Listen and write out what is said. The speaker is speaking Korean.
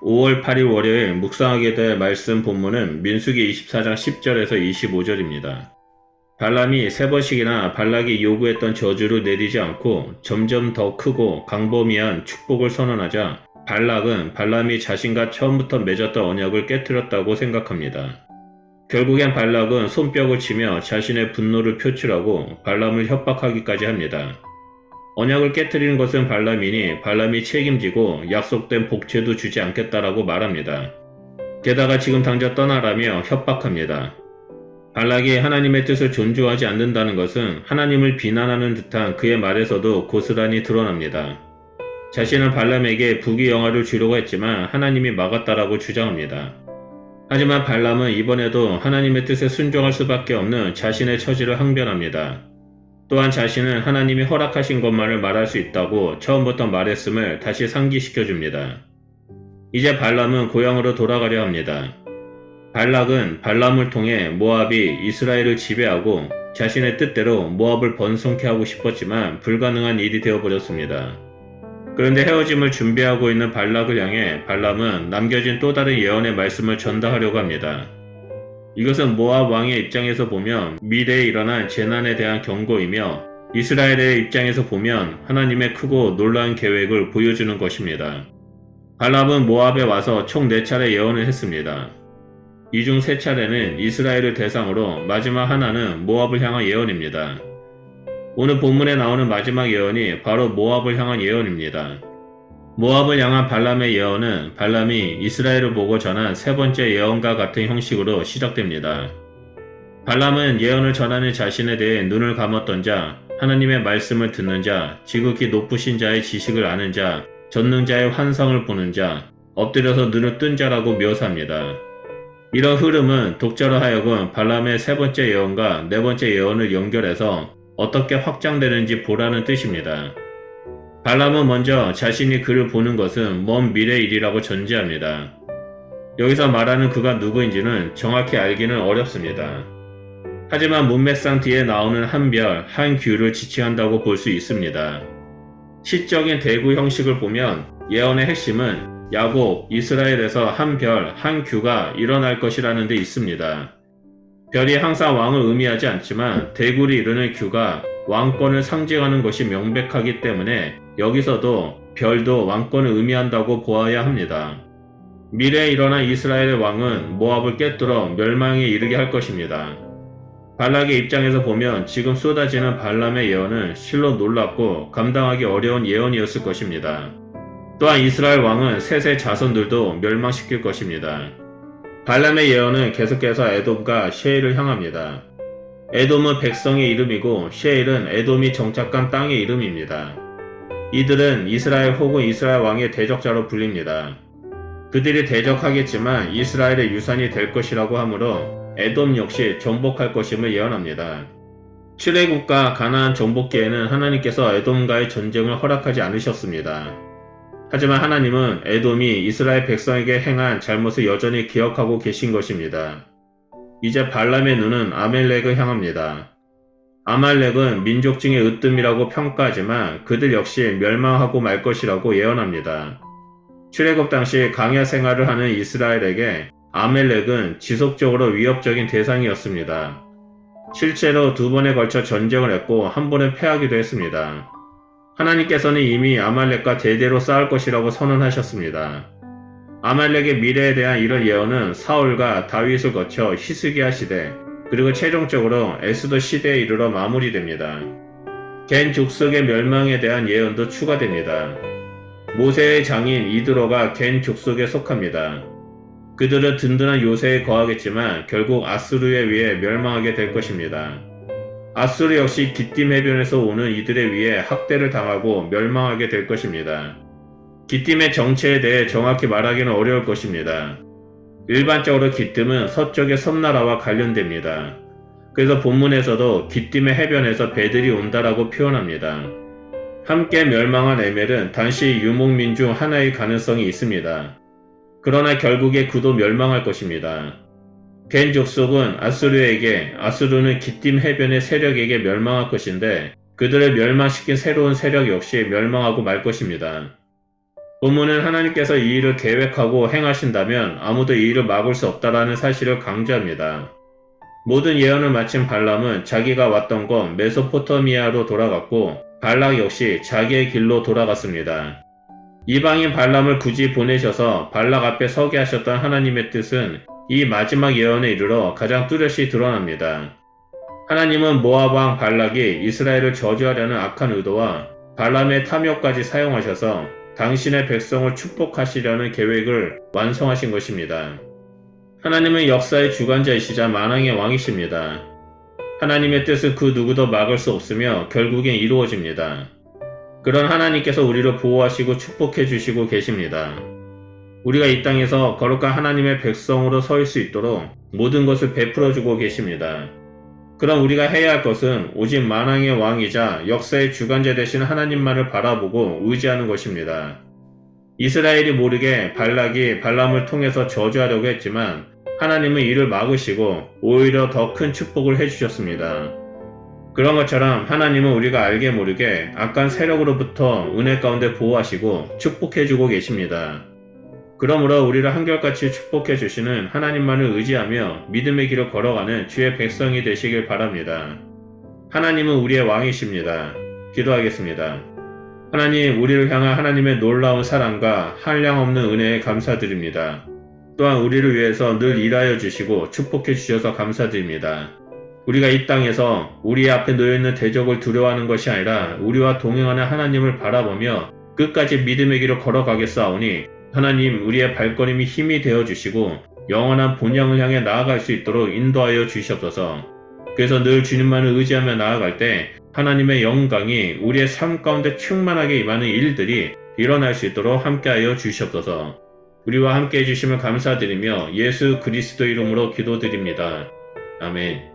5월 8일 월요일 묵상하게 될 말씀 본문은 민수기 24장 10절에서 25절입니다. 발람이 세 번씩이나 발락이 요구했던 저주를 내리지 않고 점점 더 크고 광범위한 축복을 선언하자 발락은 발람이 자신과 처음부터 맺었던 언약을 깨뜨렸다고 생각합니다. 결국엔 발락은 손뼉을 치며 자신의 분노를 표출하고 발람을 협박하기까지 합니다. 언약을 깨뜨리는 것은 발람이니 발람이 책임지고 약속된 복채도 주지 않겠다라고 말합니다. 게다가 지금 당장 떠나라며 협박합니다. 발락이 하나님의 뜻을 존중하지 않는다는 것은 하나님을 비난하는 듯한 그의 말에서도 고스란히 드러납니다. 자신은 발람에게 부귀영화를 주려고 했지만 하나님이 막았다라고 주장합니다. 하지만 발람은 이번에도 하나님의 뜻에 순종할 수밖에 없는 자신의 처지를 항변합니다. 또한 자신은 하나님이 허락하신 것만을 말할 수 있다고 처음부터 말했음을 다시 상기시켜줍니다. 이제 발람은 고향으로 돌아가려 합니다. 발락은 발람을 통해 모압이 이스라엘을 지배하고 자신의 뜻대로 모압을 번성케 하고 싶었지만 불가능한 일이 되어버렸습니다. 그런데 헤어짐을 준비하고 있는 발락을 향해 발람은 남겨진 또 다른 예언의 말씀을 전달하려고 합니다. 이것은 모압 왕의 입장에서 보면 미래에 일어날 재난에 대한 경고이며 이스라엘의 입장에서 보면 하나님의 크고 놀라운 계획을 보여주는 것입니다. 발람은 모압에 와서 총 4차례 예언을 했습니다. 이 중 3차례는 이스라엘을 대상으로 마지막 하나는 모압을 향한 예언입니다. 오늘 본문에 나오는 마지막 예언이 바로 모압을 향한 예언입니다. 모압을 향한 발람의 예언은 발람이 이스라엘을 보고 전한 3번째 예언과 같은 형식으로 시작됩니다. 발람은 예언을 전하는 자신에 대해 눈을 감았던 자, 하나님의 말씀을 듣는 자, 지극히 높으신 자의 지식을 아는 자, 전능자의 환상을 보는 자, 엎드려서 눈을 뜬 자라고 묘사합니다. 이런 흐름은 독자로 하여금 발람의 3번째 예언과 4번째 예언을 연결해서 어떻게 확장되는지 보라는 뜻입니다. 발람은 먼저 자신이 그를 보는 것은 먼 미래 일이라고 전제합니다. 여기서 말하는 그가 누구인지는 정확히 알기는 어렵습니다. 하지만 문맥상 뒤에 나오는 한 별, 한 규를 지칭한다고 볼 수 있습니다. 시적인 대구 형식을 보면 예언의 핵심은 야곱, 이스라엘에서 한 별, 한 규가 일어날 것이라는 데 있습니다. 별이 항상 왕을 의미하지 않지만 대구를 이루는 규가 왕권을 상징하는 것이 명백하기 때문에 여기서도 별도 왕권을 의미한다고 보아야 합니다. 미래에 일어난 이스라엘의 왕은 모압을 깨뚫어 멸망에 이르게 할 것입니다. 발락의 입장에서 보면 지금 쏟아지는 발람의 예언은 실로 놀랍고 감당하기 어려운 예언이었을 것입니다. 또한 이스라엘 왕은 셋의 자손들도 멸망시킬 것입니다. 발람의 예언은 계속해서 에돔과 셰일을 향합니다. 에돔은 백성의 이름이고 셰일은 에돔이 정착한 땅의 이름입니다. 이들은 이스라엘 혹은 이스라엘 왕의 대적자로 불립니다. 그들이 대적하겠지만 이스라엘의 유산이 될 것이라고 하므로 에돔 역시 정복할 것임을 예언합니다. 출애굽과 가나안 정복기에는 하나님께서 에돔과의 전쟁을 허락하지 않으셨습니다. 하지만 하나님은 에돔이 이스라엘 백성에게 행한 잘못을 여전히 기억하고 계신 것입니다. 이제 발람의 눈은 아말렉을 향합니다. 아말렉은 민족 중의 으뜸이라고 평가하지만 그들 역시 멸망하고 말 것이라고 예언합니다. 출애굽 당시 광야 생활을 하는 이스라엘에게 아말렉은 지속적으로 위협적인 대상이었습니다. 실제로 2번에 걸쳐 전쟁을 했고 한 번은 패하기도 했습니다. 하나님께서는 이미 아말렉과 대대로 싸울 것이라고 선언하셨습니다. 아말렉의 미래에 대한 이런 예언은 사울과 다윗을 거쳐 히스기야 시대 그리고 최종적으로 에스더 시대에 이르러 마무리됩니다. 겐 족속의 멸망에 대한 예언도 추가됩니다. 모세의 장인 이드로가 겐 족속에 속합니다. 그들은 든든한 요새에 거하겠지만 결국 아수르에 의해 멸망하게 될 것입니다. 아수르 역시 기띔 해변에서 오는 이들에 의해 학대를 당하고 멸망하게 될 것입니다. 기띔의 정체에 대해 정확히 말하기는 어려울 것입니다. 일반적으로 기띔은 서쪽의 섬나라와 관련됩니다. 그래서 본문에서도 기띔의 해변에서 배들이 온다라고 표현합니다. 함께 멸망한 에멜은 당시 유목민 중 하나일 가능성이 있습니다. 그러나 결국에 그도 멸망할 것입니다. 겐 족속은 아수르에게, 아수르는 기띔 해변의 세력에게 멸망할 것인데 그들을 멸망시킨 새로운 세력 역시 멸망하고 말 것입니다. 본문은 하나님께서 이 일을 계획하고 행하신다면 아무도 이 일을 막을 수 없다라는 사실을 강조합니다. 모든 예언을 마친 발람은 자기가 왔던 곳 메소포타미아로 돌아갔고 발락 역시 자기의 길로 돌아갔습니다. 이방인 발람을 굳이 보내셔서 발락 앞에 서게 하셨던 하나님의 뜻은 이 마지막 예언에 이르러 가장 뚜렷이 드러납니다. 하나님은 모압 왕 발락이 이스라엘을 저주하려는 악한 의도와 발람의 탐욕까지 사용하셔서 당신의 백성을 축복하시려는 계획을 완성하신 것입니다. 하나님은 역사의 주관자이시자 만왕의 왕이십니다. 하나님의 뜻은 그 누구도 막을 수 없으며 결국엔 이루어집니다. 그런 하나님께서 우리를 보호하시고 축복해 주시고 계십니다. 우리가 이 땅에서 거룩한 하나님의 백성으로 설 수 있도록 모든 것을 베풀어 주고 계십니다. 그럼 우리가 해야 할 것은 오직 만왕의 왕이자 역사의 주관자 되신 하나님만을 바라보고 의지하는 것입니다. 이스라엘이 모르게 발락이 발람을 통해서 저주하려고 했지만 하나님은 이를 막으시고 오히려 더 큰 축복을 해주셨습니다. 그런 것처럼 하나님은 우리가 알게 모르게 악한 세력으로부터 은혜 가운데 보호하시고 축복해주고 계십니다. 그러므로 우리를 한결같이 축복해 주시는 하나님만을 의지하며 믿음의 길을 걸어가는 주의 백성이 되시길 바랍니다. 하나님은 우리의 왕이십니다. 기도하겠습니다. 하나님, 우리를 향한 하나님의 놀라운 사랑과 한량없는 은혜에 감사드립니다. 또한 우리를 위해서 늘 일하여 주시고 축복해 주셔서 감사드립니다. 우리가 이 땅에서 우리 앞에 놓여있는 대적을 두려워하는 것이 아니라 우리와 동행하는 하나님을 바라보며 끝까지 믿음의 길을 걸어가겠사오니 하나님, 우리의 발걸음이 힘이 되어주시고 영원한 본향을 향해 나아갈 수 있도록 인도하여 주시옵소서. 그래서 늘 주님만을 의지하며 나아갈 때 하나님의 영광이 우리의 삶 가운데 충만하게 임하는 일들이 일어날 수 있도록 함께하여 주시옵소서. 우리와 함께 해주심을 감사드리며 예수 그리스도 이름으로 기도드립니다. 아멘.